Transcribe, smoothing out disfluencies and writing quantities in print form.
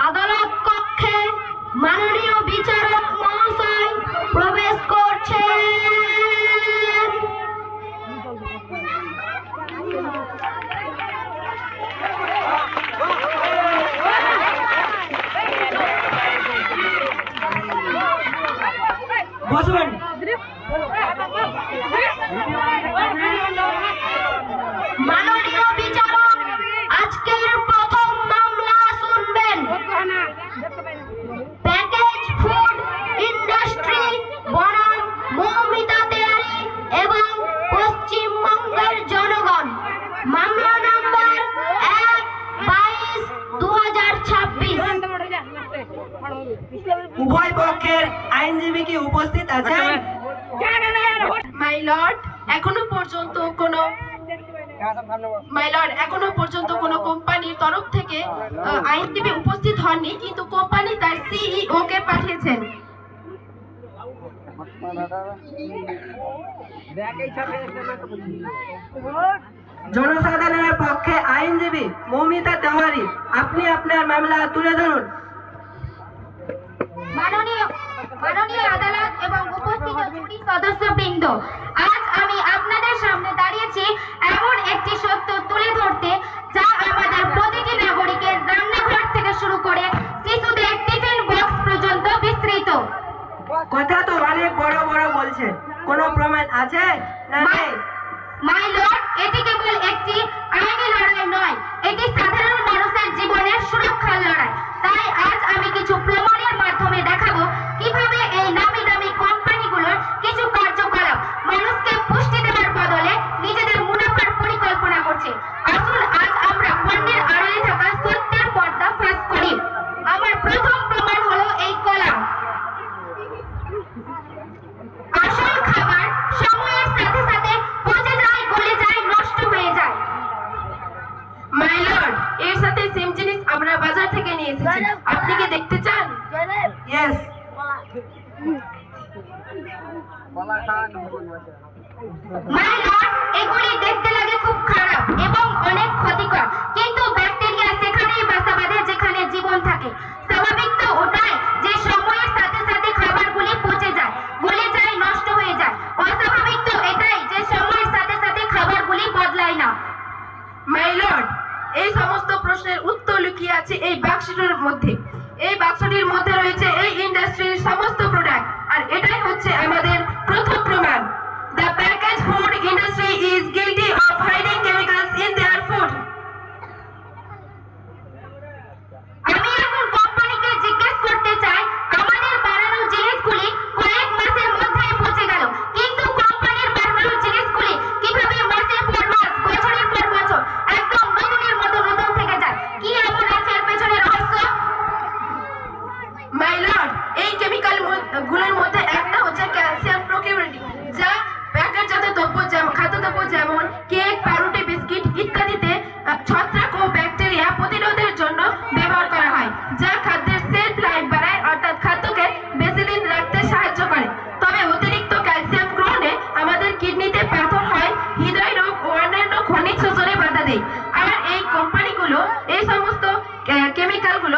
আদালত কক্ষে মাননীয় বিচারক মহাশয় প্রবেশ করছেন। বসুন। মাননীয় বিচারক আজকের প্রথম মামলা শুনবেন। প্যাকেজ ফুড ইন্ডাস্ট্রি বনাম মৌমিতা তেয়ারি এবং পশ্চিমবঙ্গের জনগণ। মামলা নাম্বার 1/22/2026। উভয় পক্ষের আইনজীবী কি উপস্থিত আছেন? মাই লর্ড, এখনো পর্যন্ত কোনো কোম্পানির তরফ থেকে আইনজীবী উপস্থিত হননি, কিন্তু কোম্পানি তার সিইও কে পাঠিয়েছেন। জনসাধারণের পক্ষে আইনজীবী মৌমিতা তেওয়ারি, আপনি আপনার মামলা তুলে ধরুন। মাননীয় আদালত এবং উপস্থিত জুরি সদস্যবৃন্দ, আজ আমি আপনাদের সামনে দাঁড়িয়েছি এমন একটি সত্য তুলে ধরতে যা আমাদের প্রতিটি নাগরিকের রান্নাঘর থেকে শুরু করে শিশুদের টিফিন বক্স পর্যন্ত বিস্তৃত। কথা তো অনেক বড় বড় বলছেন, কোনো প্রমাণ আছে না নেই? মাই লর্ড, এটি কেবল একটি আইনি লড়াই নয়, এটি সাধারণ মানুষের জীবনের সুরক্ষার লড়াই। তাই আজ আমি কিছু প্রমাণের মাধ্যমে দেখাবো কিভাবে এই নামি দামি কোম্পানিগুলোর কিছু কার্যকলাপ মানুষকে পুষ্টি দেওয়ার বদলে নিজেদের মুনাফার পরিকল্পনা করছে। আসুন আজ আমরা পণ্যের আড়ালে থাকা সত্যের পর্দা ফাঁস করি। আমার প্রথম প্রমাণ হলো এই কলা। আসল খাবার সময়ের সাথে সাথে পচে যায়, গলে যায়, নষ্ট হয়ে যায়। মাই লর্ড, এর সাথে সেম জিনিস আমরা বাজার থেকে নিয়ে এসেছি, আপনি কি দেখতে চান? ইয়েস। মাই লর্ড, এগুলি দেখতে লাগে খুব খারাপ এবং অনেক ক্ষতিকর, কিন্তু ব্যাকটেরিয়া সেখানেই বাসা বাঁধে যেখানে জীবন থাকে। স্বাভাবিক তো ওটাই যে সময়ের সাথে সাথে খাবারগুলি পচে যায়, গলে যায়, নষ্ট হয়ে যায়। অস্বাভাবিক তো এটাই যে সময়ের সাথে সাথে খাবারগুলি বদলায় না। মাই লর্ড, এই সমস্ত প্রশ্নের উত্তর লুকিয়ে আছে এই বাক্সটির মধ্যে। এই বাক্সটির মধ্যে রয়েছে এই ইন্ডাস্ট্রির সমস্ত প্রোডাক্ট, আর এটাই হচ্ছে আমাদের প্রথম প্রমাণ। The packaged food industry is guilty of hiding chemicals in their food. আমি এখন কোম্পানিকে জিজ্ঞেস করতে চাই, আমাদের বানানো জিনিসগুলি কয়েক মাসের মধ্যেই পচে গেল, কিন্তু কোম্পানির বানানো জিনিসগুলি কিভাবে মাসের পর মাস, বছরের পর বছর একদম নতুনের মতো নতুন থেকে যায়? কি এমন আছে এর পেছনে রহস্য? মাই লর্ড, এই কেমিক্যাল গুলোর মধ্যে একটা হচ্ছে ক্যালসিয়াম প্রকিউরিটি, যা প্যাকেটজাত খাদ্যদ্রব্য যেমন কেক, পাউরুটি, বিস্কিট ইত্যাদিতে ছত্রাক ও ব্যাকটেরিয়া প্রতিরোধের জন্য ব্যবহার করা হয়, যা খাদ্যের সেলফ লাইফ বাড়ায়, অর্থাৎ খাদ্যকে বেশি দিন রাখতে সাহায্য করে। তবে অতিরিক্ত ক্যালসিয়াম গ্রহণে আমাদের কিডনিতে পাথর হয়, হৃদয় রোগ ও অন্যান্য খনিজ শোষণে বাধা দেয়। আর এই কোম্পানিগুলো এই সমস্ত কেমিক্যালগুলো